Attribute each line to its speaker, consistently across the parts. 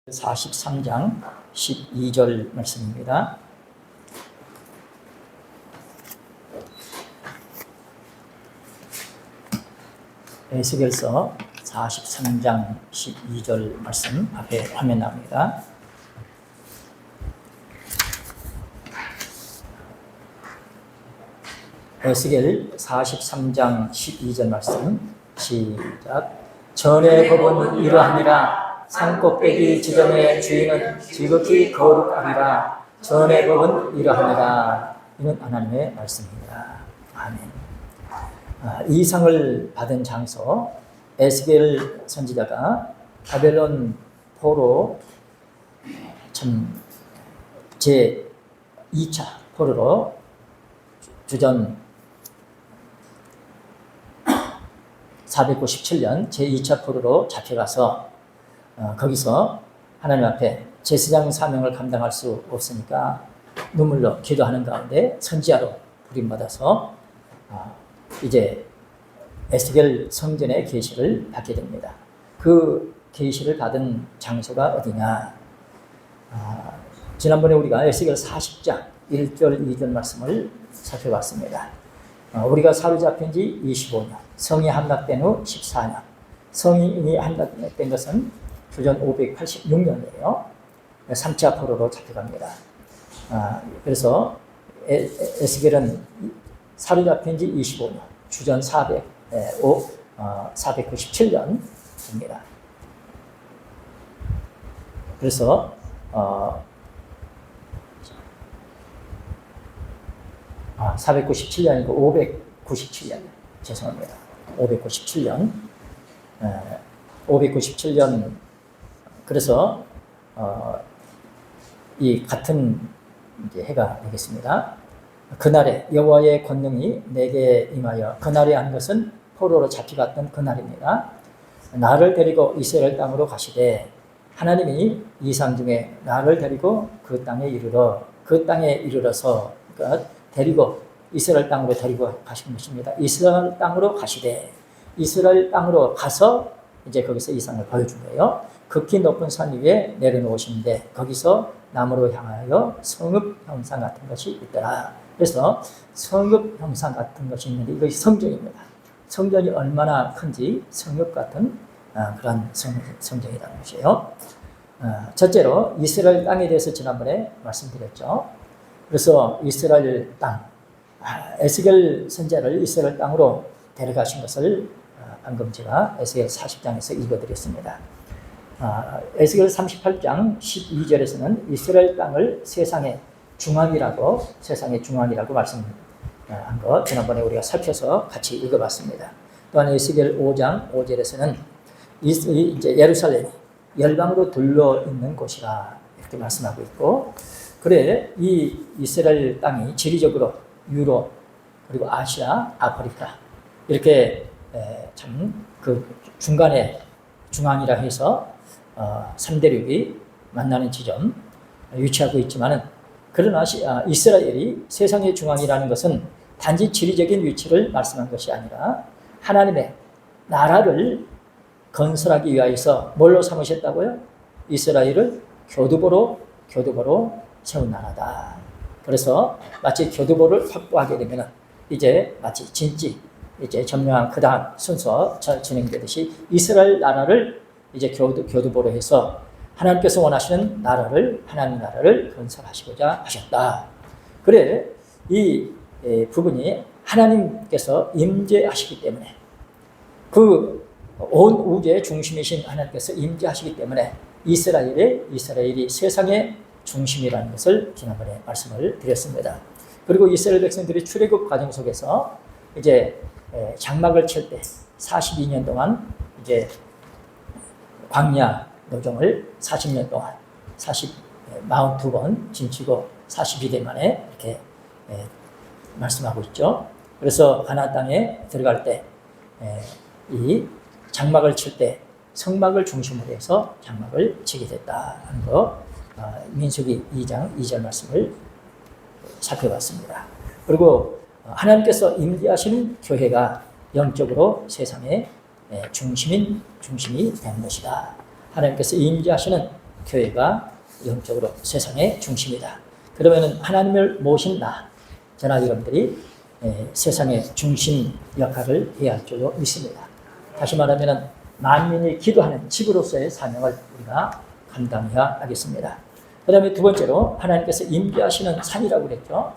Speaker 1: 43장 12절 말씀입니다. 에스겔서 43장 12절 말씀 앞에 화면 나옵니다. 에스겔 43장 12절 말씀 시작. 전의 법은 이러하니라. 산꼭대기 지점의 주인은 지극히 거룩하리라. 전의 법은 이러하니라. 이는 하나님의 말씀입니다. 아멘. 이 상을 받은 장소, 에스겔 선지자가 바벨론 포로 제 2차 포로로 주전 497년 제2차 포로로 잡혀가서 거기서 하나님 앞에 제사장 사명을 감당할 수 없으니까 눈물로 기도하는 가운데 선지자로 부림받아서 이제 에스겔 성전의 계시를 받게 됩니다. 그 계시를 받은 장소가 어디냐? 지난번에 우리가 에스겔 40장 1절 2절 말씀을 살펴봤습니다. 우리가 사로잡힌 지 25년, 성이 함락된 후 14년, 성이 함락된 것은 주전 586년이에요. 3차 포로로 잡혀갑니다. 그래서 에스겔은 사로잡힌 지 25년, 주전 497년입니다. 그래서 497년이고 597년, 죄송합니다. 597년. 그래서 이 같은 이제 해가 되겠습니다. 그날에 여호와의 권능이 내게 임하여, 그날에 한 것은 포로로 잡혀갔던 그날입니다. 나를 데리고 이스라엘 땅으로 가시되, 하나님이 이상 중에 나를 데리고 그 땅에 이르러서, 그러니까 데리고 이스라엘 땅으로 데리고 가신 것입니다. 이스라엘 땅으로 가시되, 이스라엘 땅으로 가서 이제 거기서 이상을 보여준 거예요. 극히 높은 산 위에 내려놓으시는데 거기서 나무로 향하여 성읍 형상 같은 것이 있더라. 그래서 성읍 형상 같은 것이 있는데 이것이 성전입니다. 성전이 얼마나 큰지 성읍 같은 그런 성전이라는 것이에요. 첫째로 이스라엘 땅에 대해서 지난번에 말씀드렸죠. 그래서 이스라엘 땅, 에스겔 선지자를 이스라엘 땅으로 데려가신 것을 방금 제가 에스겔 40장에서 읽어드렸습니다. 에스겔 38장 12절에서는 이스라엘 땅을 세상의 중앙이라고 말씀한 것 지난번에 우리가 살펴서 같이 읽어봤습니다. 또한 에스겔 5장 5절에서는 이제 예루살렘이 열방으로 둘러 있는 곳이라 이렇게 말씀하고 있고, 그래 이 이스라엘 땅이 지리적으로 유럽 그리고 아시아, 아프리카 이렇게 참 그 중간에 중앙이라 해서 3대륙이 만나는 지점 위치하고 있지만은, 그러나 이스라엘이 세상의 중앙이라는 것은 단지 지리적인 위치를 말씀한 것이 아니라 하나님의 나라를 건설하기 위하여서 뭘로 삼으셨다고요? 이스라엘을 교두보로 세운 나라다. 그래서 마치 교두보를 확보하게 되면 이제 마치 진지 이제 점령한 그 다음 순서 진행되듯이 이스라엘 나라를 이제 교두보로 해서 하나님께서 원하시는 하나님 나라를 건설하시고자 하셨다. 그래 이 부분이 하나님께서 임재하시기 때문에, 그 온 우주의 중심이신 하나님께서 임재하시기 때문에 이스라엘이 세상의 중심이라는 것을 지난번에 말씀을 드렸습니다. 그리고 이스라엘 백성들이 출애굽 과정 속에서 이제 장막을 칠 때 42년 동안 이제 광야 노정을 40년 동안 42번 진치고 42대 만에 이렇게 말씀하고 있죠. 그래서 가나안 땅에 들어갈 때 이 장막을 칠 때 성막을 중심으로 해서 장막을 치게 됐다 하는 거, 민수기 2장 2절 말씀을 살펴봤습니다. 그리고 하나님께서 임재하시는 교회가 영적으로 세상의 중심이 된 것이다. 하나님께서 임재하시는 교회가 영적으로 세상의 중심이다. 그러면은 하나님을 모신 저나 여러분들이 세상의 중심 역할을 해야 할 줄로 믿습니다. 다시 말하면은 만민이 기도하는 집으로서의 사명을 우리가 감당해야 하겠습니다. 그 다음에 두 번째로 하나님께서 임재하시는 산이라고 그랬죠.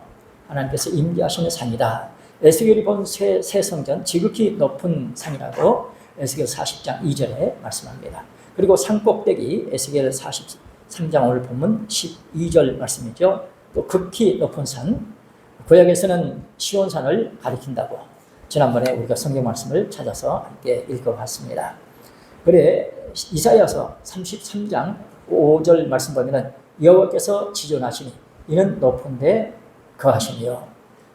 Speaker 1: 하나님께서 임재하시는 산이다. 에스겔이 본 새 성전 지극히 높은 산이라고 에스겔 40장 2절에 말씀합니다. 그리고 산꼭대기 에스겔 43장 오늘 본문 12절 말씀이죠. 또 극히 높은 산, 구약에서는 시온산을 가리킨다고 지난번에 우리가 성경 말씀을 찾아서 함께 읽어봤습니다. 그래 이사야서 33장 5절 말씀 보면은 여호와께서 지존하시니 이는 높은 데 거하시며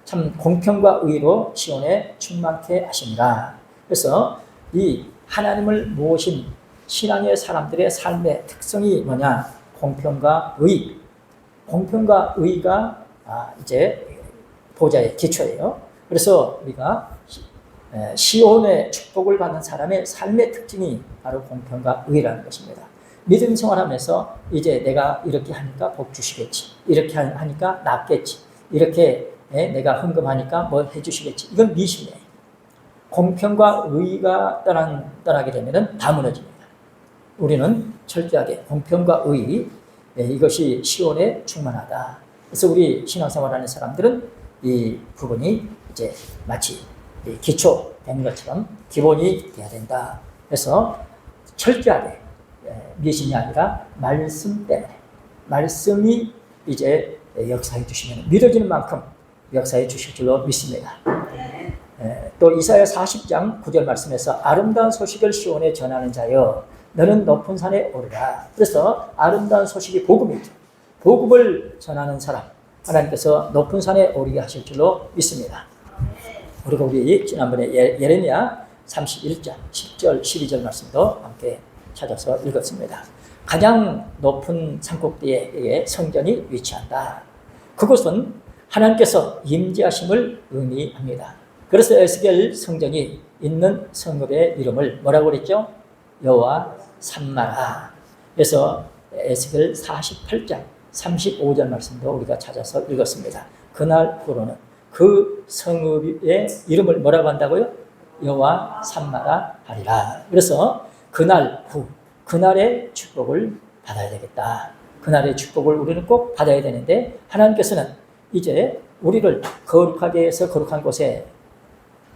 Speaker 1: 참 공평과 의로 시온에 충만케 하시니라. 그래서 이 하나님을 모신 신앙의 사람들의 삶의 특성이 뭐냐? 공평과 의. 공평과 의가 이제 보좌의 기초예요. 그래서 우리가 시온의 축복을 받는 사람의 삶의 특징이 바로 공평과 의라는 것입니다. 믿음 생활하면서 이제 내가 이렇게 하니까 복 주시겠지, 이렇게 하니까 낫겠지, 이렇게 내가 헌금하니까 뭐 해주시겠지. 이건 미신이에요. 공평과 의가 떠나게 되면 다 무너집니다. 우리는 철저하게 공평과 의, 이것이 시온에 충만하다. 그래서 우리 신앙생활하는 사람들은 이 부분이 이제 마치 기초 된 것처럼 기본이 돼야 된다. 그래서 철저하게 미신이 아니라 말씀 때문에 말씀이 이제 역사해 주시면 믿어지는 만큼 역사해 주실 줄로 믿습니다. 또 이사야 40장 9절 말씀에서 아름다운 소식을 시온에 전하는 자여 너는 높은 산에 오르라. 그래서 아름다운 소식이 복음이죠. 복음을 전하는 사람 하나님께서 높은 산에 오르게 하실 줄로 믿습니다. 그리고 우리 지난번에 예레미야 31장 10절 12절 말씀도 함께 찾아서 읽었습니다. 가장 높은 산꼭대기에 성전이 위치한다. 그곳은 하나님께서 임재하심을 의미합니다. 그래서 에스겔 성전이 있는 성읍의 이름을 뭐라고 그랬죠? 여호와 산마라. 그래서 에스겔 48장 35절 말씀도 우리가 찾아서 읽었습니다. 그날 후로는 그 성읍의 이름을 뭐라고 한다고요? 여호와 산마라 하리라. 그래서 그날 후, 그날의 축복을 받아야 되겠다. 그날의 축복을 우리는 꼭 받아야 되는데 하나님께서는 이제 우리를 거룩하게 해서 거룩한 곳에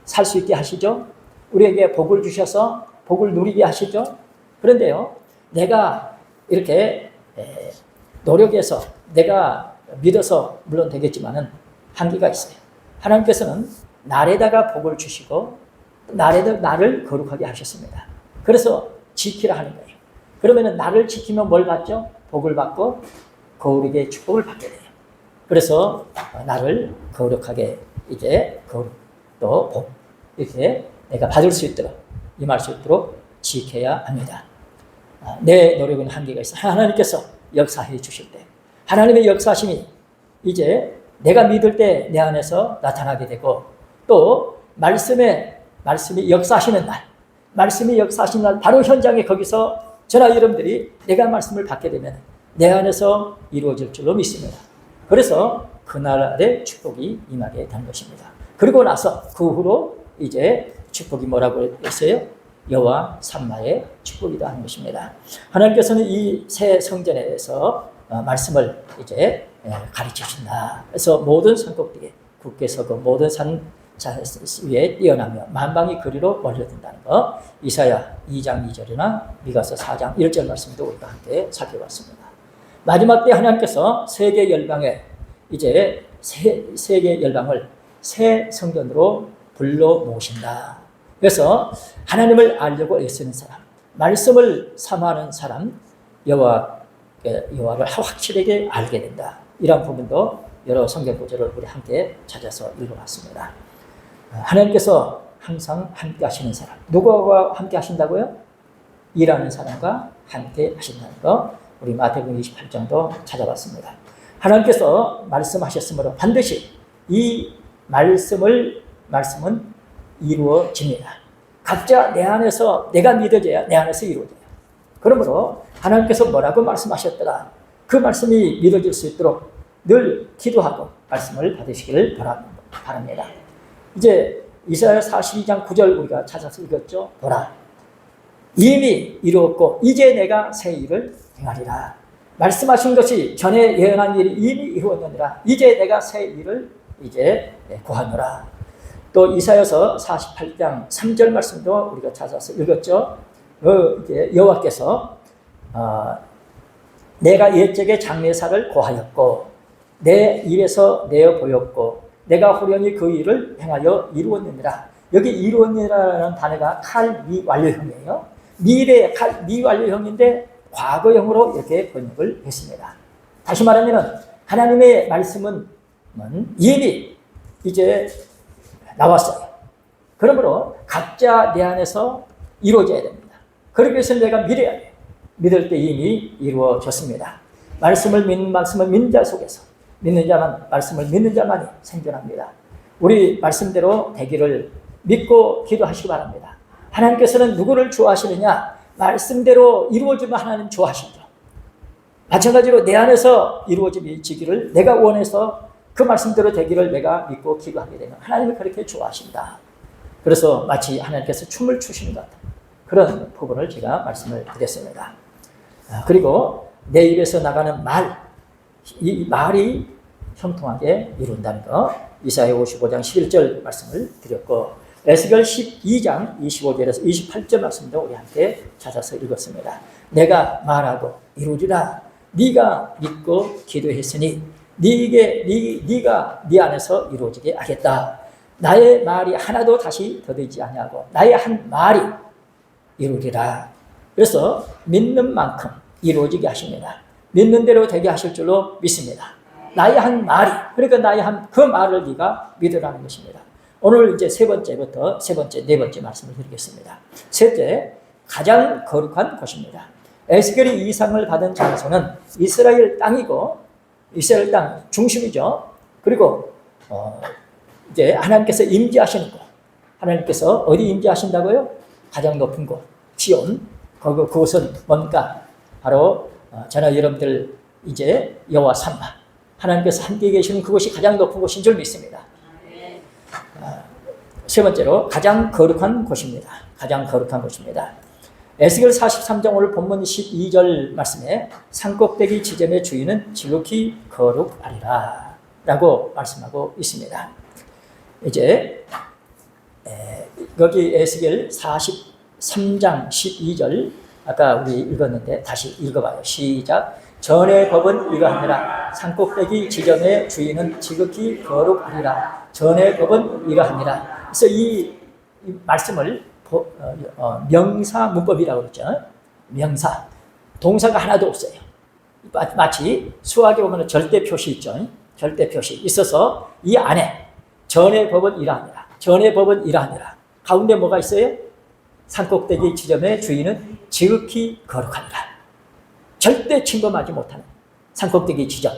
Speaker 1: 살 수 있게 하시죠. 우리에게 복을 주셔서 복을 누리게 하시죠. 그런데요, 내가 이렇게 노력해서 내가 믿어서 물론 되겠지만은 한계가 있어요. 하나님께서는 날에다가 복을 주시고 나를 거룩하게 하셨습니다. 그래서 지키라 하는 거예요. 그러면은 나를 지키면 뭘 받죠? 복을 받고 거룩의 축복을 받게 돼요. 그래서 나를 거룩하게 이제 또 복 이렇게 내가 받을 수 있도록 임할 수 있도록 지켜야 합니다. 내 노력은 한계가 있어. 하나님께서 역사해 주실 때 하나님의 역사심이 이제 내가 믿을 때 내 안에서 나타나게 되고 또 말씀이 역사하시는 날 말씀이 역사하시는 날 바로 현장에 거기서 저나 여러분들이 내가 말씀을 받게 되면 내 안에서 이루어질 줄로 믿습니다. 그래서 그날의 축복이 임하게 된 것입니다. 그리고 나서 그 후로 이제 축복이 뭐라고 했어요? 여호와 산마의 축복이다 하는 것입니다. 하나님께서는 이 새 성전에 대해서 말씀을 이제 가르쳐 주신다. 그래서 모든 산꼭대기에 굳게 서고 모든 산 위에 뛰어나며 만방이 그리로 몰려든다는 거. 이사야 2장 2절이나 미가서 4장 1절 말씀도 우리가 함께 살펴봤습니다. 마지막 때 하나님께서 세계 열방에 이제 세계 열방을 새 성전으로 불러 모신다. 그래서 하나님을 알려고 애쓰는 사람, 말씀을 사모하는 사람, 여호와를 확실하게 알게 된다. 이런 부분도 여러 성경 구절을 우리 함께 찾아서 읽어봤습니다. 하나님께서 항상 함께 하시는 사람, 누구와 함께 하신다고요? 일하는 사람과 함께 하신다는 거, 우리 마태복음 28장도 찾아봤습니다. 하나님께서 말씀하셨으므로 반드시 이 말씀은 이루어집니다. 각자 내 안에서 내가 믿어져야 내 안에서 이루어져요. 그러므로 하나님께서 뭐라고 말씀하셨더라, 그 말씀이 믿어질 수 있도록 늘 기도하고 말씀을 받으시기를 바랍니다. 이제 이사야 42장 9절 우리가 찾아서 읽었죠. 보라, 이미 이루었고 이제 내가 새 일을 행하리라. 말씀하신 것이 전에 예언한 일이 이미 이루었느니라. 이제 내가 새 일을 이제 구하노라. 또 이사야서 48장 3절 말씀도 우리가 찾아서 읽었죠. 이제 여호와께서 내가 옛적에 장례사를 고하였고 내 입에서 내어 보였고 내가 호련히 그 일을 행하여 이루었느니라. 여기 이루었느니라는 단어가 칼미완료형이에요. 미래의 미완료형인데 과거형으로 이렇게 번역을 했습니다. 다시 말하면 하나님의 말씀은 이미 이제 나왔어요. 그러므로 각자 내 안에서 이루어져야 됩니다. 그러기 위해서 내가 믿어야 돼요. 믿을 때 이미 이루어졌습니다. 말씀을 믿는 자 속에서 믿는 자만, 말씀을 믿는 자만이 생존합니다. 우리 말씀대로 되기를 믿고 기도하시기 바랍니다. 하나님께서는 누구를 좋아하시느냐? 말씀대로 이루어지면 하나님 좋아하시죠. 마찬가지로 내 안에서 이루어지기를 내가 원해서 그 말씀대로 되기를 내가 믿고 기도하게 되면 하나님이 그렇게 좋아하신다. 그래서 마치 하나님께서 춤을 추시는 것 같은 그런 부분을 제가 말씀을 드렸습니다. 그리고 내 입에서 나가는 말, 이 말이 형통하게 이룬다는 것, 이사야 55장 11절 말씀을 드렸고 에스겔 12장 25절에서 28절 말씀도 우리 함께 찾아서 읽었습니다. 내가 말하고 이루리라. 네가 믿고 기도했으니 네가 네 안에서 이루어지게 하겠다. 나의 말이 하나도 다시 더디지 아니하고 나의 한 말이 이루리라. 그래서 믿는 만큼 이루어지게 하십니다. 믿는 대로 되게 하실 줄로 믿습니다. 나의 한 말이, 그러니까 나의 한 그 말을 네가 믿으라는 것입니다. 오늘 이제 네 번째 말씀을 드리겠습니다. 셋째, 가장 거룩한 곳입니다. 에스겔이 이 상을 받은 장소는 이스라엘 땅이고, 이스라엘 땅 중심이죠. 그리고 이제 하나님께서 임재하시는 곳, 하나님께서 어디 임재하신다고요? 가장 높은 곳, 시온. 그곳은 뭔가 바로 저는 여러분들 이제 여호와 삼마, 하나님께서 함께 계시는 그곳이 가장 높은 곳인 줄 믿습니다. 세 번째로 가장 거룩한 곳입니다. 가장 거룩한 곳입니다. 에스겔 43장 오늘 본문 12절 말씀에 산꼭대기 지점의 주인은 지극히 거룩하리라 라고 말씀하고 있습니다. 이제 여기 에스겔 43장 12절 아까 우리 읽었는데 다시 읽어봐요. 시작. 전의 법은 이러하니라. 산꼭대기 지점의 주인은 지극히 거룩하리라. 전의 법은 이러하니라. 그래서 이 말씀을 명사 문법이라고 그러죠. 명사. 동사가 하나도 없어요. 마치 수학에 보면 절대 표시 있죠. 절대 표시 있어서 이 안에 전의 법은 이러하니라. 전의 법은 이러하니라. 가운데 뭐가 있어요? 산꼭대기 지점의 주인은 지극히 거룩하니라. 절대 침범하지 못하는 산꼭대기 지점.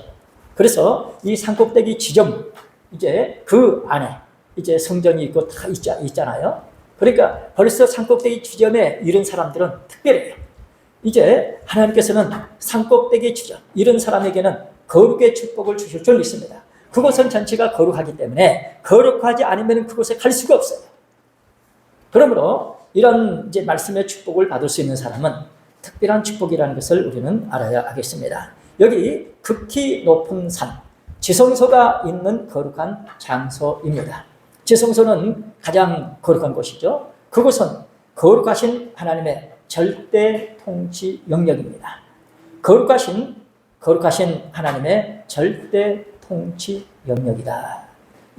Speaker 1: 그래서 이 산꼭대기 지점, 이제 그 안에 이제 성전이 있고 다 있잖아요. 그러니까 벌써 산꼭대기 지점에 이른 사람들은 특별해요. 이제 하나님께서는 산꼭대기 지점, 이른 사람에게는 거룩의 축복을 주실 줄 믿습니다. 그곳은 전체가 거룩하기 때문에 거룩하지 않으면 그곳에 갈 수가 없어요. 그러므로 이런 이제 말씀의 축복을 받을 수 있는 사람은 특별한 축복이라는 것을 우리는 알아야 하겠습니다. 여기 극히 높은 산, 지성소가 있는 거룩한 장소입니다. 지성소는 가장 거룩한 곳이죠. 그곳은 거룩하신 하나님의 절대 통치 영역입니다. 거룩하신 하나님의 절대 통치 영역이다.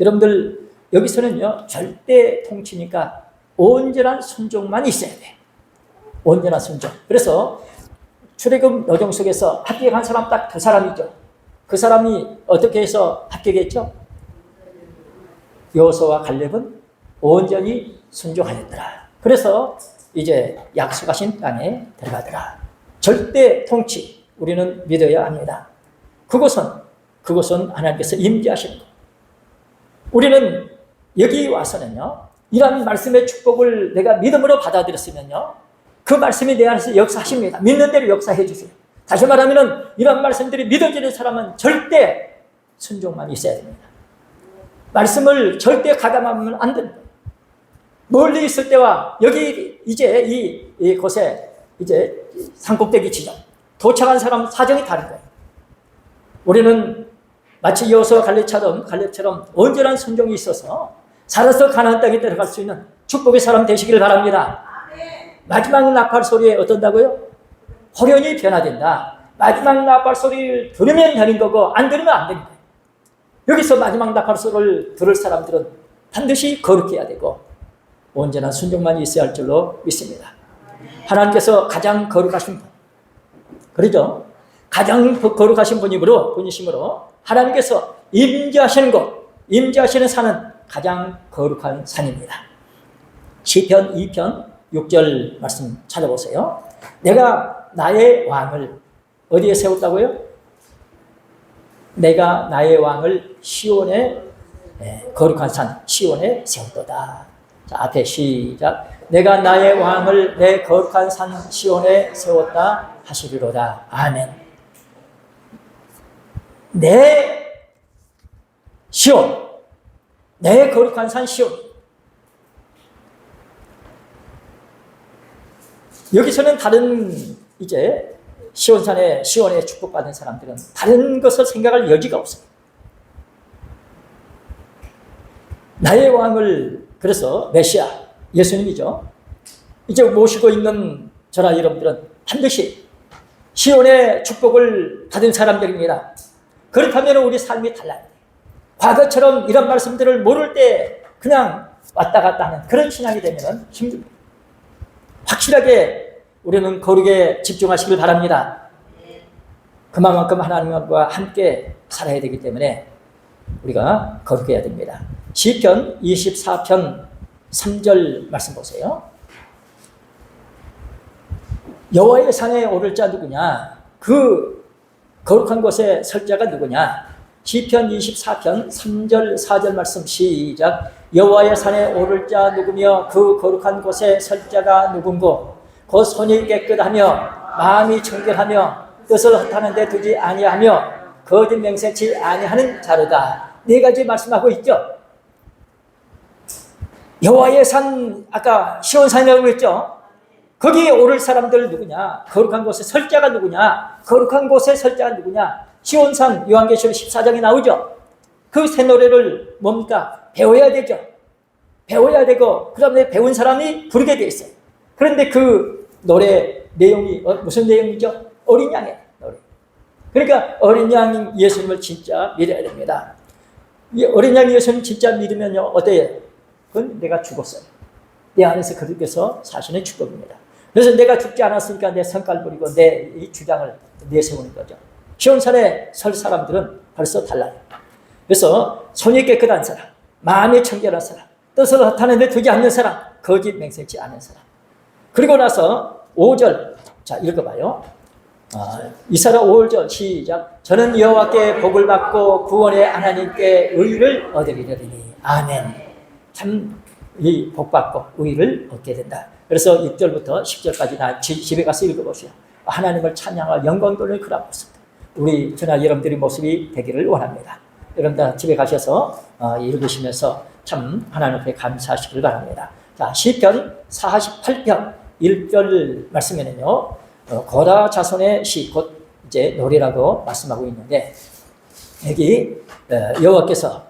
Speaker 1: 여러분들 여기서는요, 절대 통치니까 온전한 순종만 있어야 돼. 온전한 순종. 그래서 출애굽 여정 속에서 합격한 사람 딱 두 사람이죠. 그 사람이 어떻게 해서 합격했죠? 여호수아와 갈렙은 온전히 순종하였더라. 그래서 이제 약속하신 땅에 들어가더라. 절대 통치 우리는 믿어야 합니다. 그곳은 하나님께서 임재하시는 것. 우리는 여기 와서는요, 이런 말씀의 축복을 내가 믿음으로 받아들였으면요, 그 말씀이 내 안에서 역사하십니다. 믿는 대로 역사해 주세요. 다시 말하면 이런 말씀들이 믿어지는 사람은 절대 순종만 있어야 됩니다. 말씀을 절대 가담하면 안 됩니다. 멀리 있을 때와 여기 이제 이곳에 이제 산꼭대기 지점 도착한 사람 사정이 다른 거예요. 우리는 마치 여호수아 갈렙처럼 온전한 순종이 있어서 살아서 가나안 땅에 들어갈 수 있는 축복의 사람 되시기를 바랍니다. 마지막 나팔 소리에 어떤다고요? 호련히 변화된다. 마지막 나팔 소리를 들으면 되는 거고 안 들으면 안 되는 거예요. 여기서 마지막 나팔 소리를 들을 사람들은 반드시 거룩해야 되고 온전한 순종만 있어야 할 줄로 믿습니다. 하나님께서 가장 거룩하신 분, 그러죠? 가장 거룩하신 분이심으로 하나님께서 임재하시는 곳, 임재하시는 산은 가장 거룩한 산입니다. 시편 2편 6절 말씀 찾아보세요. 내가 나의 왕을 어디에 세웠다고요? 내가 나의 왕을 시온의 거룩한 산 시온에 세웠도다. 자, 앞에 시작. 내가 나의 왕을 내 거룩한 산 시온에 세웠다 하시리로다. 아멘. 내 시온, 내 거룩한 산 시온. 여기서는 다른 이제 시온에 축복받은 사람들은 다른 것을 생각할 여지가 없어요. 나의 왕을, 그래서 메시아 예수님이죠. 이제 모시고 있는 저나 여러분들은 반드시 시온의 축복을 받은 사람들입니다. 그렇다면 우리 삶이 달라요. 과거처럼 이런 말씀들을 모를 때 그냥 왔다 갔다 하는 그런 신앙이 되면 힘듭니다. 확실하게 우리는 거룩에 집중하시길 바랍니다. 그만큼 하나님과 함께 살아야 되기 때문에 우리가 거룩해야 됩니다. 시편 24편 3절 말씀 보세요. 여호와의 산에 오를 자 누구냐? 그 거룩한 곳에 설 자가 누구냐? 시편 24편 3절 4절 말씀 시작. 여호와의 산에 오를 자 누구며 그 거룩한 곳에 설 자가 누군고? 곧 손이 깨끗하며 마음이 청결하며 뜻을 허탄한 데 두지 아니하며 거짓 맹세치 아니하는 자로다. 네 가지 말씀하고 있죠. 여호와의 산, 아까 시온산이라고 했죠. 거기에 오를 사람들 누구냐? 거룩한 곳에 설 자가 누구냐? 거룩한 곳에 설 자가 누구냐? 시온산, 요한계시록 14장에 나오죠. 그 새 노래를 뭡니까? 배워야 되죠. 배워야 되고 그 다음에 배운 사람이 부르게 돼 있어요. 그런데 그 노래 내용이 무슨 내용이죠? 어린 양의 노래. 그러니까 어린 양 예수님을 진짜 믿어야 됩니다. 이 어린 양 예수님 진짜 믿으면요 어때요? 그건 내가 죽었어요. 내 안에서 그렇게서 사시는 축복입니다. 그래서 내가 죽지 않았으니까 내 성깔 부리고 내 이 주장을 내세우는 거죠. 시온산에 설 사람들은 벌써 달라요. 그래서 손이 깨끗한 사람, 마음이 청결한 사람, 뜻을 허탄한 데 두지 않는 사람, 거짓 맹세치 않은 사람. 그리고 나서 5절, 자 읽어봐요. 이사야 5절 시작. 저는 여호와께 복을 받고 구원의 하나님께 의를 얻으리니. 아멘. 참 이 복 받고 의를 얻게 된다. 그래서 6절부터 10절까지 집에 가서 읽어보세요. 하나님을 찬양할 영광 돌릴 그런 모습. 우리 저나 여러분들의 모습이 되기를 원합니다. 여러분들 집에 가셔서 읽으시면서 참 하나님 앞에 감사하시길 바랍니다. 자, 시편 48편 1절 말씀에는요, 고라 자손의 시, 곧 이제 노래라고 말씀하고 있는데, 여기 여호와께서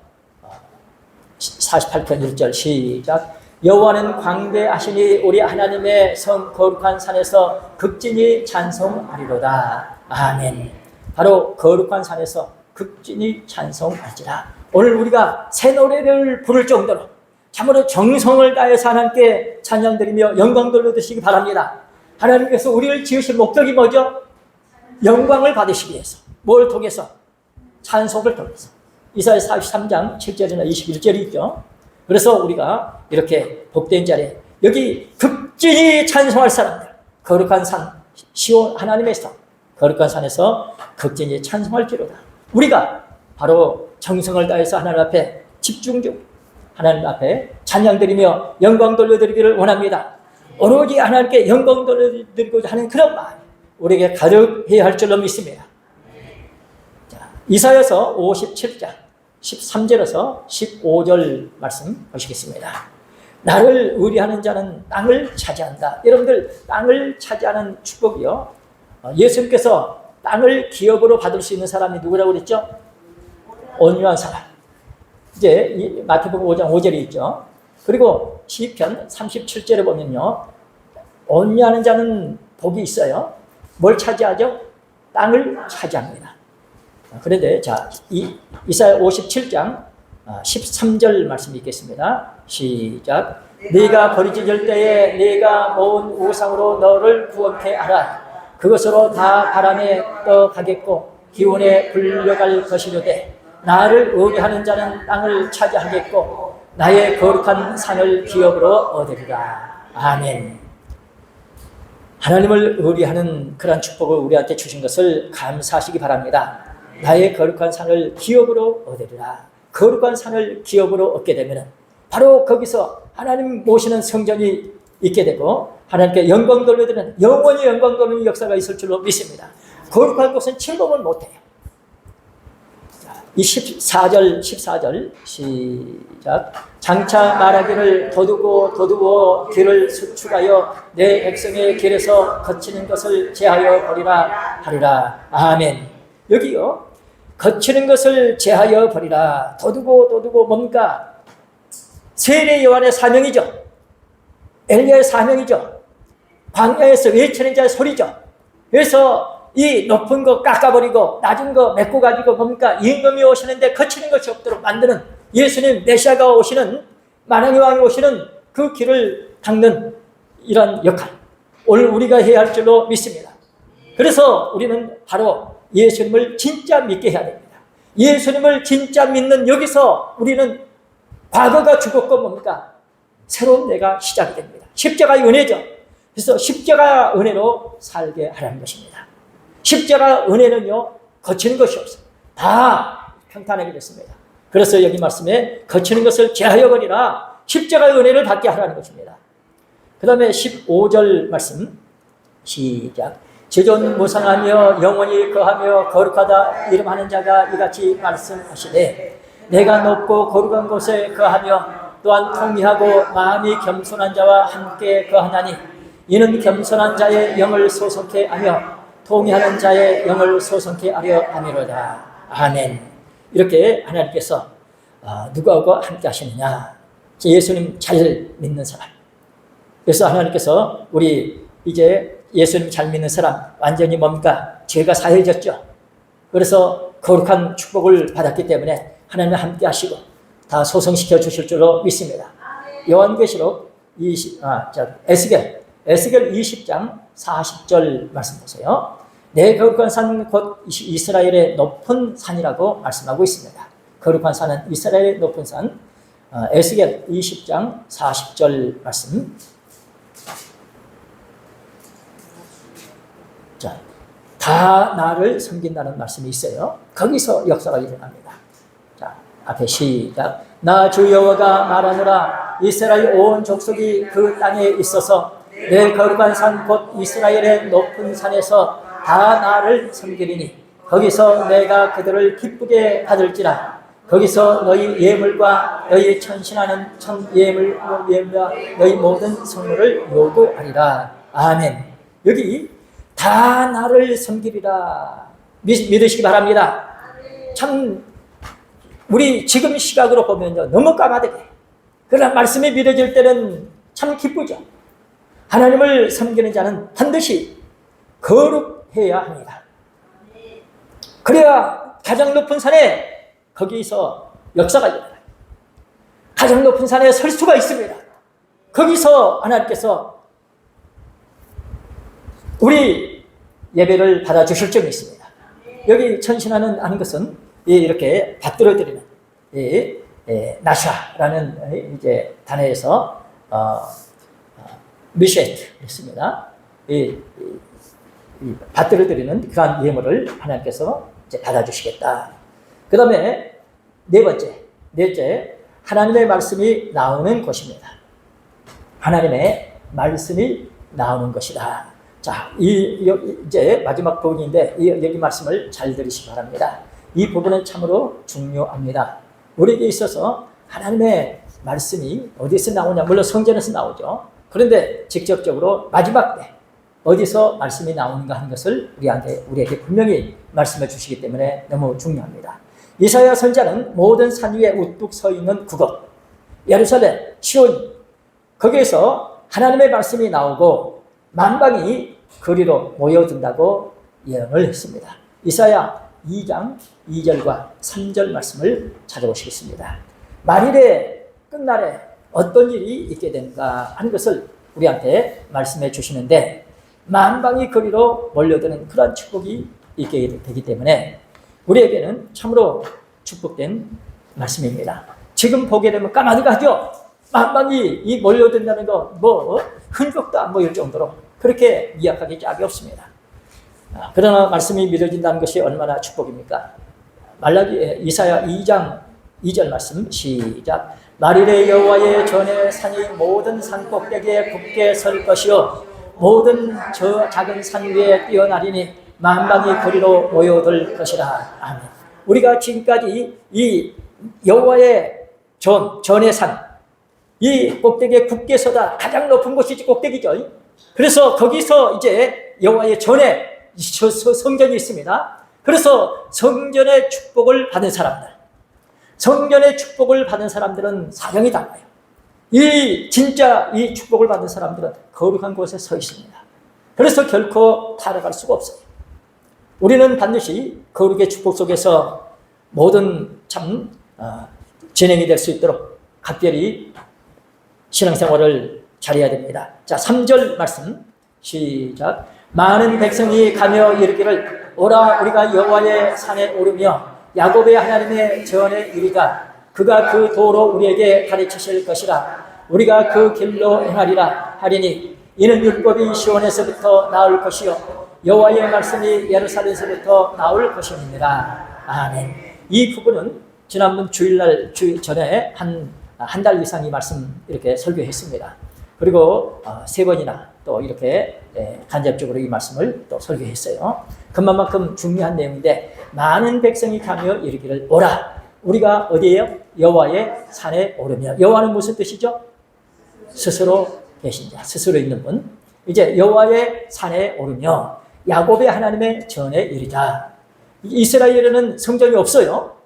Speaker 1: 48편 1절 시작. 여호와는 광대하시니 우리 하나님의 성 거룩한 산에서 극진히 찬송하리로다. 아멘. 바로 거룩한 산에서 극진히 찬송할지라. 오늘 우리가 새 노래를 부를 정도로 참으로 정성을 다해서 하나님께 찬양드리며 영광 돌려드시기 바랍니다. 하나님께서 우리를 지으신 목적이 뭐죠? 영광을 받으시기 위해서. 뭘 통해서? 찬송을 통해서. 이사야 43장 7절이나 21절이 있죠. 그래서 우리가 이렇게 복된 자리에 여기 극진히 찬송할 사람들, 거룩한 산, 시온 하나님의 성, 거룩한 산에서 극진히 찬송할지로다. 우리가 바로 정성을 다해서 하나님 앞에 집중적으로 하나님 앞에 찬양드리며 영광 돌려드리기를 원합니다. 오로지 하나님께 영광 돌려드리고자 하는 그런 마음 우리에게 가득해야 할 줄로 믿습니다. 자, 이사야서 57장 13절에서 15절 말씀 보시겠습니다. 나를 의뢰하는 자는 땅을 차지한다. 여러분들 땅을 차지하는 축복이요. 예수님께서 땅을 기업으로 받을 수 있는 사람이 누구라고 그랬죠? 온유한 사람. 이제 마태복음 5장 5절이 있죠. 그리고 시편 37절에 보면요. 온유하는 자는 복이 있어요. 뭘 차지하죠? 땅을 차지합니다. 그런데 자, 이사야 57장 13절 말씀 읽겠습니다. 시작. 네가 버리질 때에 네가 모은 우상으로 너를 구원케 하라. 그것으로 다 바람에 떠가겠고 기운에 불려갈 것이로되 나를 의뢰하는 자는 땅을 차지하겠고 나의 거룩한 산을 기업으로 얻으리라. 아멘. 하나님을 의뢰하는 그런 축복을 우리한테 주신 것을 감사하시기 바랍니다. 나의 거룩한 산을 기업으로 얻으리라. 거룩한 산을 기업으로 얻게 되면 바로 거기서 하나님 모시는 성전이 있게 되고 하나님께 영광 돌려드리는 영원히 영광 돌리는 역사가 있을 줄로 믿습니다. 거룩한 곳은 침범을 못해요. 이 14절 시작. 장차 말하기를 도두고 길을 수축하여 내 백성의 길에서 거치는 것을 제하여 버리라 하리라. 아멘. 여기요. 거치는 것을 제하여 버리라. 도두고 뭡니까? 세례 요한의 사명이죠. 엘리야의 사명이죠. 광야에서 외치는 자의 소리죠. 그래서 이 높은 거 깎아버리고 낮은 거 메꿔 가지고 뭡니까? 임금이 오시는데 거치는 것이 없도록 만드는 예수님 메시아가 오시는 만왕의 왕이 오시는 그 길을 닦는 이런 역할 오늘 우리가 해야 할 줄로 믿습니다. 그래서 우리는 바로 예수님을 진짜 믿게 해야 됩니다. 예수님을 진짜 믿는 여기서 우리는 과거가 죽었고 뭡니까? 새로운 내가 시작이 됩니다. 십자가의 은혜죠. 그래서 십자가 은혜로 살게 하라는 것입니다. 십자가 은혜는요, 거치는 것이 없어요. 다 평탄하게 됐습니다. 그래서 여기 말씀에 거치는 것을 제하여 버리라. 십자가의 은혜를 받게 하라는 것입니다. 그 다음에 15절 말씀 시작. 지존무상하며 영원히 거하며 거룩하다 이름하는 자가 이같이 말씀하시되 내가 높고 거룩한 곳에 거하며 또한 통미하고 마음이 겸손한 자와 함께 거하나니 이는 겸손한 자의 영을 소속해 하며 통미하는 자의 영을 소속해 하려 함이로다. 아멘. 이렇게 하나님께서 누구하고 함께 하시느냐? 예수님 잘 믿는 사람. 그래서 하나님께서 우리 이제 예수님 잘 믿는 사람 완전히 뭡니까? 죄가 사해졌죠. 그래서 거룩한 축복을 받았기 때문에 하나님 함께 하시고 다 소성시켜 주실 줄로 믿습니다. 요한계시록 에스겔 20장 40절 말씀 보세요. 내 거룩한 산 곧 이스라엘의 높은 산이라고 말씀하고 있습니다. 거룩한 산은 이스라엘의 높은 산. 에스겔 20장 40절 말씀. 자, 다 나를 섬긴다는 말씀이 있어요. 거기서 역사가 일어납니다. 자, 앞에 시작. 나 주 여호와가 말하노라. 이스라엘 온 족속이 그 땅에 있어서 내 거룩한 산 곧 이스라엘의 높은 산에서 다 나를 섬기리니 거기서 내가 그들을 기쁘게 받을지라. 거기서 너희 예물과 너희 천신하는 예물과 너희 모든 성물을 요구하리라. 아멘. 여기 다 나를 섬기리라. 믿으시기 바랍니다. 참 우리 지금 시각으로 보면요 너무 까마득해. 그러나 말씀이 믿어질 때는 참 기쁘죠. 하나님을 섬기는 자는 반드시 거룩해야 합니다. 그래야 가장 높은 산에 거기서 역사가 일어나요. 가장 높은 산에 설 수가 있습니다. 거기서 하나님께서 우리 예배를 받아주실 점이 있습니다. 여기 천신하는 하는 것은 이렇게 받들어드리는 나샤라는 이제 단어에서 미쉐트였습니다. 받들어드리는 그러한 예물을 하나님께서 이제 받아주시겠다. 그 다음에 넷째, 하나님의 말씀이 나오는 곳입니다. 하나님의 말씀이 나오는 것이다. 자, 이제 마지막 부분인데 여기 말씀을 잘 들으시기 바랍니다. 이 부분은 참으로 중요합니다. 우리에게 있어서 하나님의 말씀이 어디서 나오냐? 물론 성전에서 나오죠. 그런데 직접적으로 마지막 때 어디서 말씀이 나오는가 하는 것을 우리에게 분명히 말씀해 주시기 때문에 너무 중요합니다. 이사야 선지자는 모든 산 위에 우뚝 서 있는 그곳, 예루살렘, 시온, 거기에서 하나님의 말씀이 나오고 만방이 그리로 모여든다고 예언을 했습니다. 이사야 2장 2절과 3절 말씀을 찾아보시겠습니다. 만일의 끝날에 어떤 일이 있게 되는가 하는 것을 우리한테 말씀해 주시는데, 만방이 그리로 몰려드는 그런 축복이 있게 되기 때문에 우리에게는 참으로 축복된 말씀입니다. 지금 보게 되면 까마득하죠. 만방이 이 몰려든다는 거 흔적도 안 보일 정도로 그렇게 미약하게 짝이 없습니다. 그러나 말씀이 믿어진다는 것이 얼마나 축복입니까? 이사야 2장 2절 말씀 시작. 만일의 여호와의 전에 산이 모든 산 꼭대기에 굳게 설 것이요 모든 저 작은 산 위에 뛰어나리니 만방이 그리로 모여들 것이라. 아멘. 우리가 지금까지 이 여호와의 전의 산, 이 꼭대기에 굳게 서다 가장 높은 곳이 꼭대기죠. 그래서 거기서 이제 여호와의 전에 성전이 있습니다. 그래서 성전의 축복을 받은 사람들, 성전의 축복을 받은 사람들은 사정이 달라요. 진짜 이 축복을 받은 사람들은 거룩한 곳에 서 있습니다. 그래서 결코 타락할 수가 없어요. 우리는 반드시 거룩의 축복 속에서 모든 진행이 될 수 있도록 각별히 신앙생활을 잘해야 됩니다. 자, 3절 말씀 시작. 많은 백성이 가며 이르기를 오라 우리가 여호와의 산에 오르며 야곱의 하나님의 전에 이르자. 그가 그 도로 우리에게 가르치실 것이라. 우리가 그 길로 행하리라 하리니 이는 율법이 시온에서부터 나올 것이요 여호와의 말씀이 예루살렘에서부터 나올 것입니다. 아멘. 이 부분은 지난번 주일날 전에 한 달 이상 이 말씀 이렇게 설교했습니다. 그리고 3번이나 또 이렇게 간접적으로 이 말씀을 또 설교했어요. 그만큼 중요한 내용인데, 많은 백성이 가며 이르기를 오라 우리가 어디에요? 여호와의 산에 오르며. 여호와는 무슨 뜻이죠? 스스로 계신 자, 스스로 있는 분. 이제 여호와의 산에 오르며 야곱의 하나님의 전에 이르자. 이스라엘에는 성전이 없어요.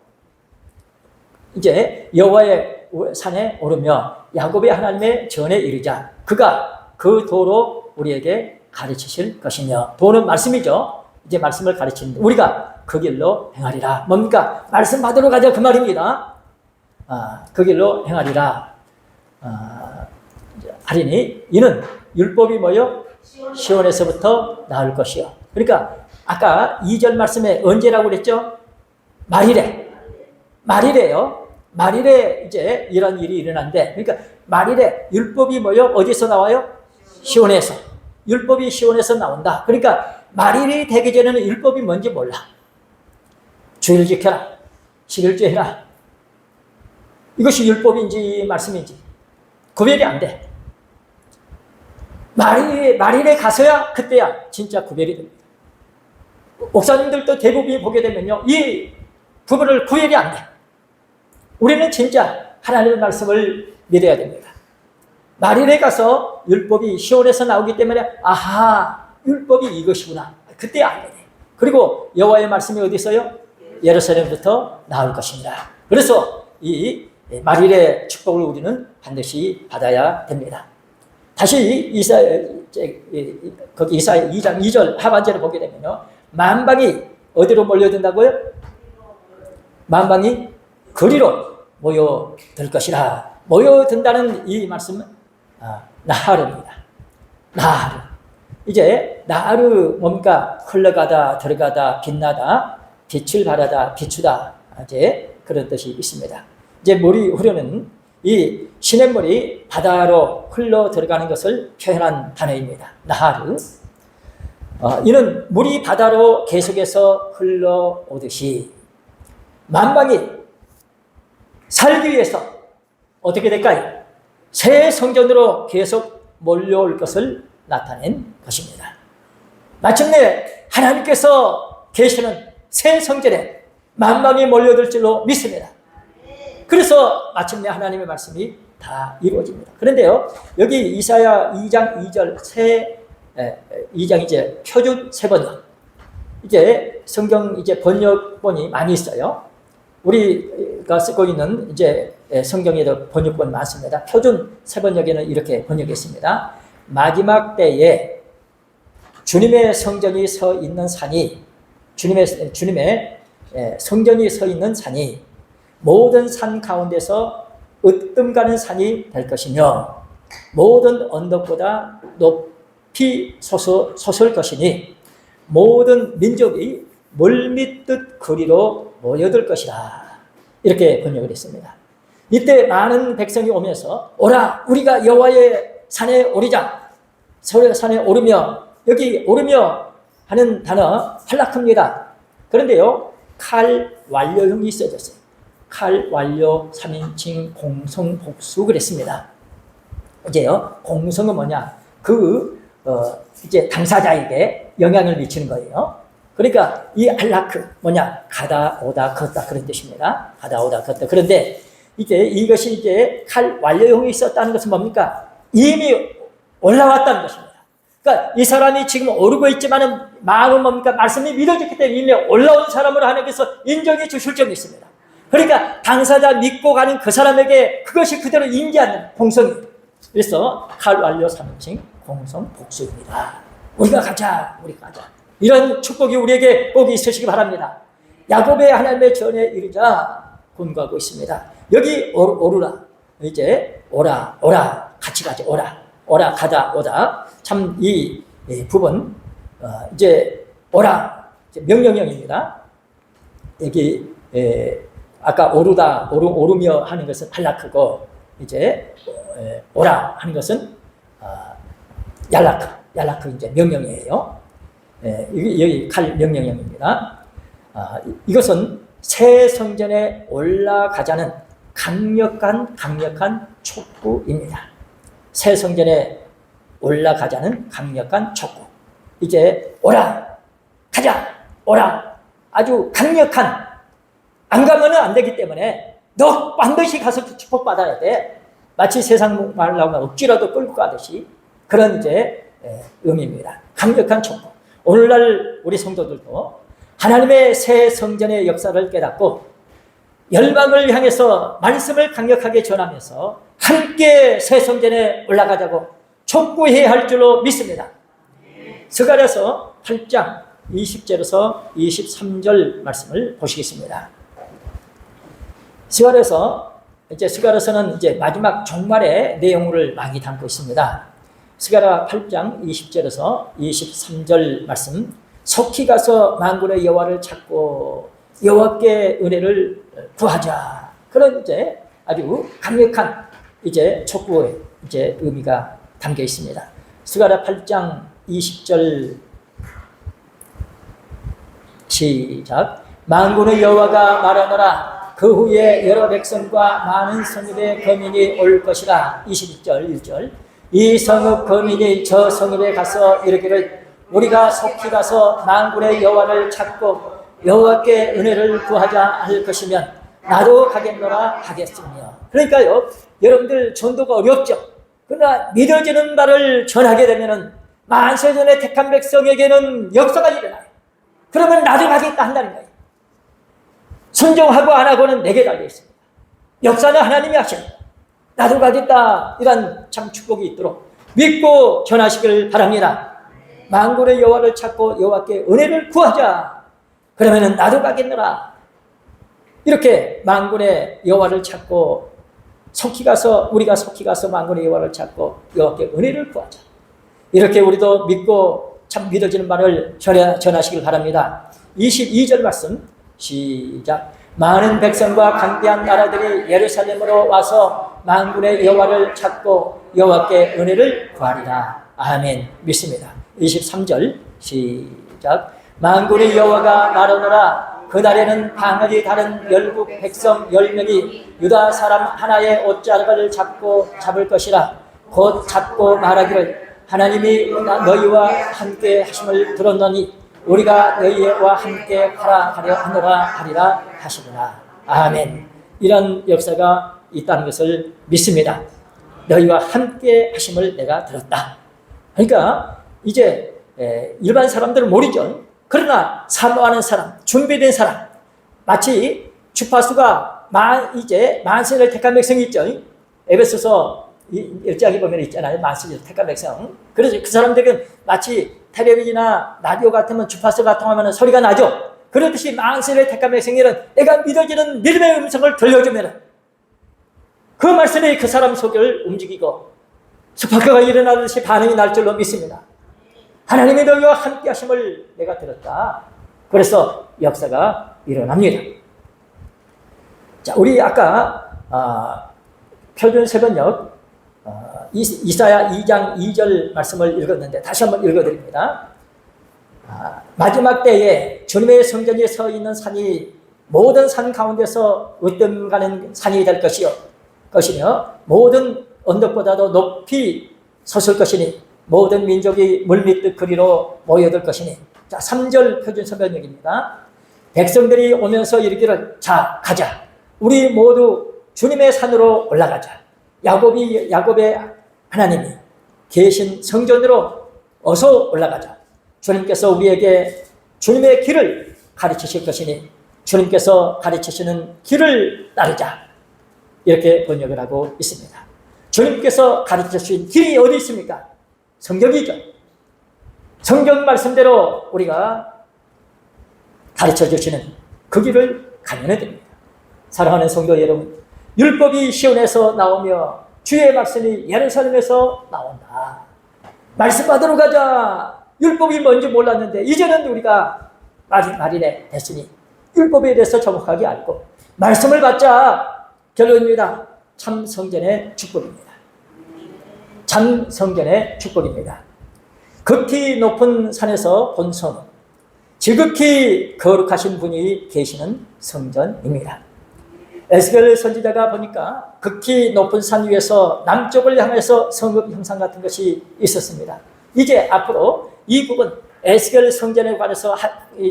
Speaker 1: 이제 여호와의 산에 오르며 야곱의 하나님의 전에 이르자. 그가 그 도로 우리에게 가르치실 것이며. 도는 말씀이죠. 이제 말씀을 가르치는데 우리가 그 길로 행하리라. 뭡니까? 말씀 받으러 가자 그 말입니다. 그 길로 행하리라 하리니 이는 율법이 뭐요? 시온에서부터 나올 것이요. 그러니까 아까 2절 말씀에 언제라고 그랬죠? 말일에요. 말일에 이제 이런 일이 일어난대. 그러니까 말일에 율법이 뭐요? 어디서 나와요? 시온에서. 율법이 시온에서 나온다. 그러니까 말일이 되기 전에는 율법이 뭔지 몰라. 주일 지켜라. 11조 해라. 이것이 율법인지 말씀인지 구별이 안 돼. 말일에 가서야 그때야 진짜 구별이 됩니다. 목사님들도 대부분이 보게 되면요, 이 부분을 구별이 안 돼. 우리는 진짜 하나님의 말씀을 믿어야 됩니다. 말일에 가서 율법이 시온에서 나오기 때문에 아하, 율법이 이것이구나. 그때 알게 돼. 그리고 여호와의 말씀이 어디 있어요? 예루살렘부터 나올 것입니다. 그래서 이 말일의 축복을 우리는 반드시 받아야 됩니다. 다시 이사야 2장 2절 하반절을 보게 되면요, 만방이 어디로 몰려든다고요? 만방이 그리로 모여들 것이라. 모여든다는 이 말씀은 나하르입니다. 나하르. 이제 나하르 뭡니까? 흘러가다, 들어가다, 빛나다, 빛을 발하다, 비추다. 이제 그런 뜻이 있습니다. 이제 물이 흐르는 이 시냇물이 바다로 흘러 들어가는 것을 표현한 단어입니다. 나하르. 이는 물이 바다로 계속해서 흘러오듯이 만방이 살기 위해서 어떻게 될까요? 새 성전으로 계속 몰려올 것을 나타낸 것입니다. 마침내 하나님께서 계시는 새 성전에 만방이 몰려들 줄로 믿습니다. 그래서 마침내 하나님의 말씀이 다 이루어집니다. 그런데요, 여기 이사야 2장 2절 2장 이제 표준 세번역, 이제 성경 이제 번역본이 많이 있어요. 우리가 쓰고 있는 이제 성경에도 번역본 많습니다. 표준 세번역에는 이렇게 번역했습니다. 마지막 때에 주님의 성전이 서 있는 산이, 주님의 성전이 서 있는 산이 모든 산 가운데서 으뜸 가는 산이 될 것이며 모든 언덕보다 높이 솟을 것이니 모든 민족이 물밀듯 그리로 모여들 것이라. 이렇게 번역을 했습니다. 이때 많은 백성이 오면서 오라 우리가 여호와의 산에 오리자. 산에 오르며, 여기 오르며 하는 단어 할라크입니다. 그런데요, 칼 완료형이 써졌어요. 칼 완료 3인칭 공성 복수 그랬습니다. 이제요, 공성은 뭐냐? 이제 당사자에게 영향을 미치는 거예요. 그러니까 이 할라크 뭐냐? 가다 오다 걷다 그런 뜻입니다. 가다 오다 걷다. 그런데 이제 이것이 이제 칼 완료형이 있었다는 것은 뭡니까? 이미 올라왔다는 것입니다. 그러니까 이 사람이 지금 오르고 있지만은 마음은 뭡니까? 말씀이 믿어졌기 때문에 이미 올라온 사람으로 하나님께서 인정해 주실 점이 있습니다. 그러니까 당사자 믿고 가는 그 사람에게 그것이 그대로 임재하는 공성이. 그래서 칼 완료 3인칭 공성 복수입니다. 우리가 가자. 이런 축복이 우리에게 꼭 있으시기 바랍니다. 야곱의 하나님의 전에 이르자 권고하고 있습니다. 여기 오르라. 이제 오라 같이 가자. 오라 가다 오다. 참 이 부분 이제 오라 명령형입니다. 여기 아까 오르며 하는 것은 할라크고 이제 오라 하는 것은 얄라크 이제 명령이에요. 여기 칼 명령형입니다. 이것은 새 성전에 올라가자는 강력한 촉구입니다. 새 성전에 올라가자는 강력한 촉구. 이제 오라, 가자, 오라. 아주 강력한, 안 가면은 안 되기 때문에 너 반드시 가서 축복받아야 돼. 마치 세상 말로 하면 억지라도 끌고 가듯이 그런 이제 의미입니다. 강력한 촉구. 오늘날 우리 성도들도 하나님의 새 성전의 역사를 깨닫고 열방을 향해서 말씀을 강력하게 전하면서 함께 새 성전에 올라가자고 촉구해야 할 줄로 믿습니다. 스가랴서 8장 20절에서 23절 말씀을 보시겠습니다. 스가랴서는 이제 마지막 종말의 내용을 많이 담고 있습니다. 스가랴 8장 20절에서 23절 말씀. 속히 가서 만군의 여호와를 찾고 여호와께 은혜를 구하자. 그런 이제 아주 강력한 이제 촉구의 이제 의미가 담겨 있습니다. 스가랴 8장 20절 시작. 만군의 여호와가 말하노라. 그 후에 여러 백성과 많은 성읍의 거민이 올 것이라. 22절 1절. 이 성읍 거민이 저 성읍에 가서 이르기를 우리가 속히 가서 만군의 여호와를 찾고 여호와께 은혜를 구하자 할 것이면 나도 가겠노라 하겠으며. 그러니까요, 여러분들 전도가 어렵죠. 그러나 믿어지는 바를 전하게 되면은 만세전에 택한 백성에게는 역사가 일어나요. 그러면 나도 가겠다 한다는 거예요. 순종하고 안 하고는 내게 달려 있습니다. 역사는 하나님이 하십니다. 나도 가겠다. 이런 참 축복이 있도록 믿고 전하시길 바랍니다. 만군의 여호와를 찾고 여호와께 은혜를 구하자. 그러면은 나도 가겠노라. 이렇게 만군의 여호와를 찾고 우리가 속히 가서 만군의 여호와를 찾고 여호와께 은혜를 구하자. 이렇게 우리도 믿고 참 믿어지는 말을 전하시길 바랍니다. 22절 말씀 시작. 많은 백성과 강대한 나라들이 예루살렘으로 와서 만군의 여호와를 찾고 여호와께 은혜를 구하리라. 아멘. 믿습니다. 23절 시작. 만군의 여호와가 말하노라. 그날에는 방언이 다른 열국 백성 10명이 유다 사람 하나의 옷자락을 잡을 것이라. 곧 잡고 말하기를 하나님이 너희와 함께 하심을 들었노니 우리가 너희와 함께 하노라 하리라 하시구나. 아멘. 이런 역사가 있다는 것을 믿습니다. 너희와 함께 하심을 내가 들었다. 그러니까 이제 일반 사람들은 모르죠. 그러나 사모하는 사람, 준비된 사람, 마치 주파수가 이제 만세를 택한 백성이 있죠. 에베소서 1장에 보면 있잖아요. 만세를 택한 백성. 그래서 그 사람들은 마치 텔레비전이나 라디오 같으면 주파수 같은 하면 소리가 나죠. 그렇듯이 만세를 택한 백성들은 내가 믿어지는 믿음의 음성을 들려주면 그 말씀이 그 사람 속을 움직이고 스파크가 일어나듯이 반응이 날 줄로 믿습니다. 하나님이 너희와 함께 하심을 내가 들었다. 그래서 역사가 일어납니다. 자, 우리 아까 표준 세번역 이사야 2장 2절 말씀을 읽었는데 다시 한번 읽어드립니다. 마지막 때에 주님의 성전에 서 있는 산이 모든 산 가운데서 으뜸 가는 산이 될 것이며 모든 언덕보다도 높이 섰을 것이니 모든 민족이 물밑 그리로 모여들 것이니. 자, 3절 표준 세번역입니다. 백성들이 오면서 이르기를 자 가자 우리 모두 주님의 산으로 올라가자. 야곱의 하나님이 계신 성전으로 어서 올라가자. 주님께서 우리에게 주님의 길을 가르치실 것이니 주님께서 가르치시는 길을 따르자. 이렇게 번역을 하고 있습니다. 주님께서 가르치신 길이 어디 있습니까? 성경이죠. 성경 말씀대로 우리가 가르쳐 주시는 그 길을 가면 됩니다. 사랑하는 성도 여러분, 율법이 시온에서 나오며 주의 말씀이 예루살렘에서 나온다. 말씀 받으러 가자. 율법이 뭔지 몰랐는데 이제는 우리가 말이네 됐으니 율법에 대해서 정확하게 알고 말씀을 받자. 결론입니다. 참 성전의 축복입니다. 참 성전의 축복입니다. 극히 높은 산에서 본 성읍, 지극히 거룩하신 분이 계시는 성전입니다. 에스겔 선지자가 보니까 극히 높은 산 위에서 남쪽을 향해서 성읍 형상 같은 것이 있었습니다. 이제 앞으로 이 부분 에스겔 성전에 관해서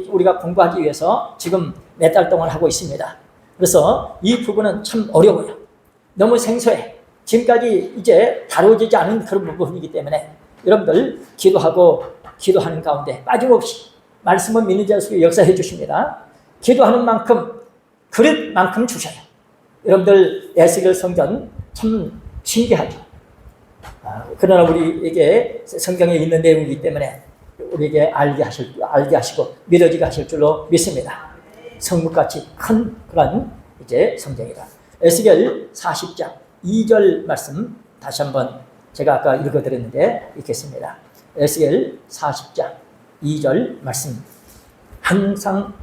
Speaker 1: 우리가 공부하기 위해서 지금 몇 달 동안 하고 있습니다. 그래서 이 부분은 참 어려워요. 너무 생소해. 지금까지 이제 다뤄지지 않은 그런 부분이기 때문에 여러분들 기도하는 가운데 빠짐없이 말씀은 믿는 자 속에 역사해 주십니다. 기도하는 만큼 그릇만큼 주셔요. 여러분들 에스겔 성전 참 신기하죠. 그러나 우리에게 성경에 있는 내용이기 때문에 우리에게 알게 하시고 믿어지게 하실 줄로 믿습니다. 성묵같이 큰 그런 이제 성경이다. 에스겔 40장 2절 말씀 다시 한번 제가 아까 읽어드렸는데 읽겠습니다. 에스겔 40장 2절 말씀. 항상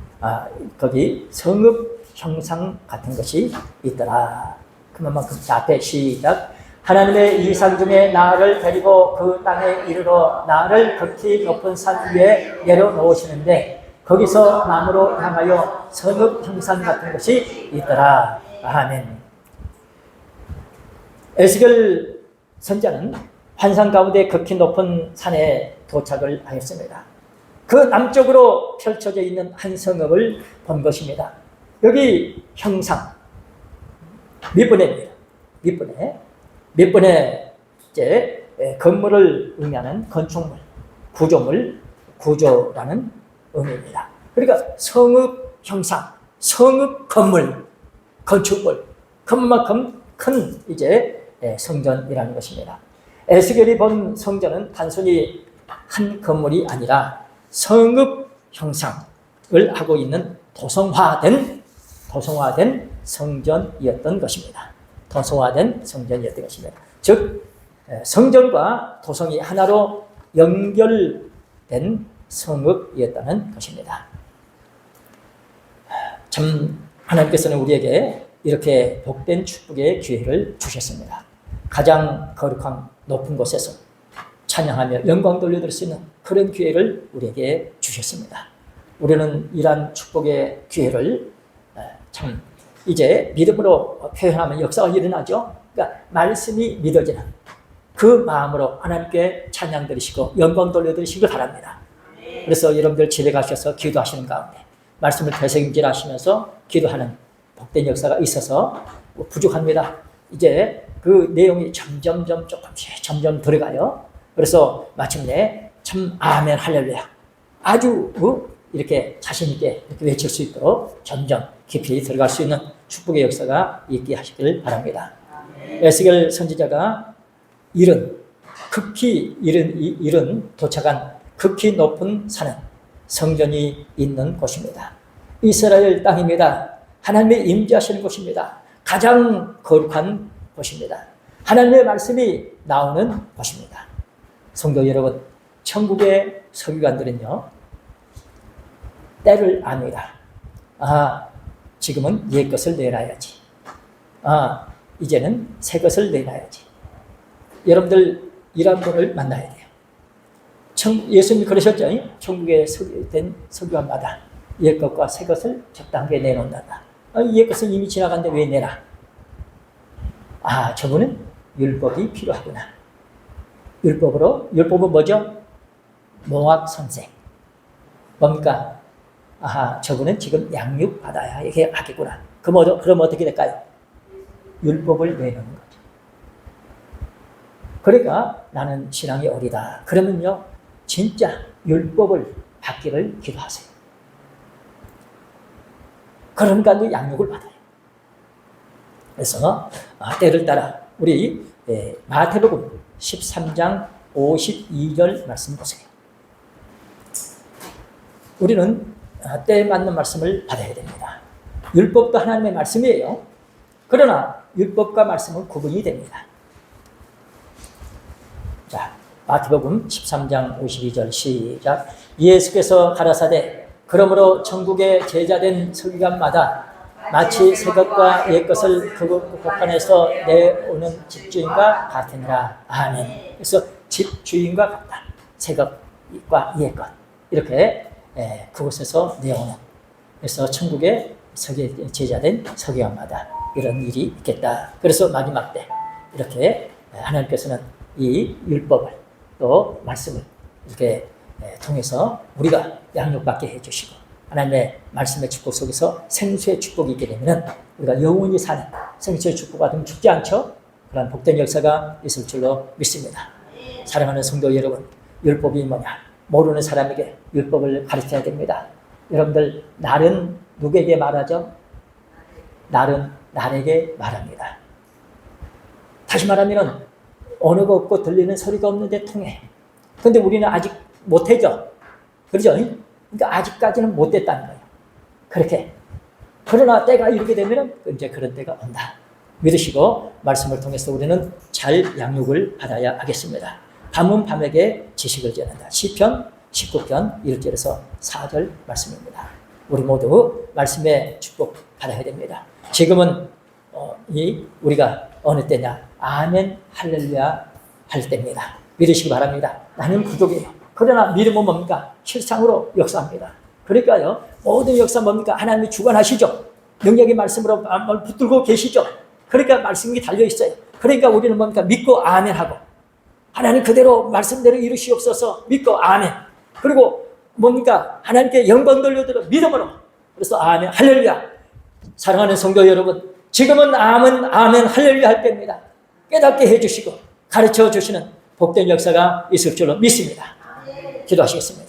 Speaker 1: 거기 성읍 형상 같은 것이 있더라. 그만큼 앞에 시작. 하나님의 이상 중에 나를 데리고 그 땅에 이르러 나를 극히 높은 산 위에 내려놓으시는데 거기서 나무로 향하여 성읍 형상 같은 것이 있더라. 아멘. 에스겔 선자는 환상 가운데 극히 높은 산에 도착을 하였습니다. 그 남쪽으로 펼쳐져 있는 한 성읍을 본 것입니다. 여기 형상 밑분해입니다. 밑분해 이제 건물을 의미하는 건축물, 구조라는 의미입니다. 그러니까 성읍 형상, 성읍 건물, 건축물, 그만큼 큰 이제 성전이라는 것입니다. 에스겔이 본 성전은 단순히 한 건물이 아니라 성읍 형상을 하고 있는 도성화된 성전이었던 것입니다. 즉 성전과 도성이 하나로 연결된 성읍이었다는 것입니다. 참 하나님께서는 우리에게 이렇게 복된 축복의 기회를 주셨습니다. 가장 거룩한 높은 곳에서 찬양하며 영광 돌려드릴 수 있는 그런 기회를 우리에게 주셨습니다. 우리는 이러한 축복의 기회를 참 이제 믿음으로 표현하면 역사가 일어나죠. 그러니까 말씀이 믿어지는 그 마음으로 하나님께 찬양 드리시고 영광 돌려드리시길 바랍니다. 그래서 여러분들 집에 가셔서 기도하시는 가운데 말씀을 되새김질하시면서 기도하는 복된 역사가 있어서 부족합니다. 이제 그 내용이 조금씩 점점 들어가요. 그래서 마침내 참 아멘 할렐루야 아주 이렇게 자신 있게 이렇게 외칠 수 있도록 점점 깊이 들어갈 수 있는 축복의 역사가 있게 하시길 바랍니다. 에스겔 선지자가 극히 이른 도착한 극히 높은 산은 성전이 있는 곳입니다. 이스라엘 땅입니다. 하나님의 임재하시는 곳입니다. 가장 거룩한 곳입니다. 하나님의 말씀이 나오는 곳입니다. 성도 여러분, 천국의 서기관들은요, 때를 압니다. 지금은 옛 것을 내놔야지. 이제는 새 것을 내놔야지. 여러분들 이런 분을 만나야 돼요. 예수님이 그러셨죠? 천국에 된 서기관마다 옛 것과 새 것을 적당하게 내놓는다. 옛 것은 이미 지나간데 왜 내놔? 저분은 율법이 필요하구나. 율법은 뭐죠? 몽학 선생. 뭡니까? 저분은 지금 양육 받아야 이게 하겠구나. 그럼 어떻게 될까요? 율법을 내놓는 거죠. 그러니까 나는 신앙이 어리다. 그러면요, 진짜 율법을 받기를 기도하세요. 그러니까 양육을 받아요. 그래서 때를 따라 우리 마태복음 13장 52절 말씀 보세요. 우리는 때에 맞는 말씀을 받아야 됩니다. 율법도 하나님의 말씀이에요. 그러나 율법과 말씀은 구분이 됩니다. 자, 마태복음 13장 52절 시작. 예수께서 가라사대 그러므로 천국에 제자된 서기관마다 마치 새 것과 옛 것을 그 곳간에서 내오는 집주인과 같으니라. 아멘. 그래서 집주인과 같다. 새 것과 옛 것. 이렇게 그곳에서 내오는. 그래서 천국에 제자된 서기관마다 이런 일이 있겠다. 그래서 마지막 때 이렇게 하나님께서는 이 율법을 또 말씀을 이렇게 통해서 우리가 양육받게 해주시고 하나님의 말씀의 축복 속에서 생수의 축복이 있게 되면 우리가 영원히 사는 생수의 축복 받으면 죽지 않죠? 그런 복된 역사가 있을 줄로 믿습니다. 사랑하는 성도 여러분, 율법이 뭐냐? 모르는 사람에게 율법을 가르쳐야 됩니다. 여러분들, 날은 누구에게 말하죠? 날은 날에게 말합니다. 다시 말하면 언어가 없고 들리는 소리가 없는데 통해. 그런데 우리는 아직 못해죠. 그렇죠? 그러니까 아직까지는 못됐다는 거예요. 그렇게. 그러나 때가 이렇게 되면 이제 그런 때가 온다. 믿으시고 말씀을 통해서 우리는 잘 양육을 받아야 하겠습니다. 밤은 밤에게 지식을 전한다. 시편 19편 1절에서 4절 말씀입니다. 우리 모두 말씀의 축복 받아야 됩니다. 지금은 우리가 어느 때냐? 아멘 할렐루야 할 때입니다. 믿으시기 바랍니다. 나는 부족해요. 그러나 믿음은 뭡니까? 실상으로 역사합니다. 그러니까요, 모든 역사 뭡니까? 하나님이 주관하시죠. 능력의 말씀으로 붙들고 계시죠. 그러니까 말씀이 달려있어요. 그러니까 우리는 뭡니까? 믿고 아멘하고 하나님 그대로 말씀대로 이루시옵소서 믿고 아멘. 그리고 뭡니까? 하나님께 영광 돌려드려 믿음으로. 그래서 아멘 할렐루야. 사랑하는 성도 여러분, 지금은 아멘 할렐루야 할 때입니다. 깨닫게 해주시고 가르쳐 주시는 복된 역사가 있을 줄로 믿습니다. 기도하시겠습니다.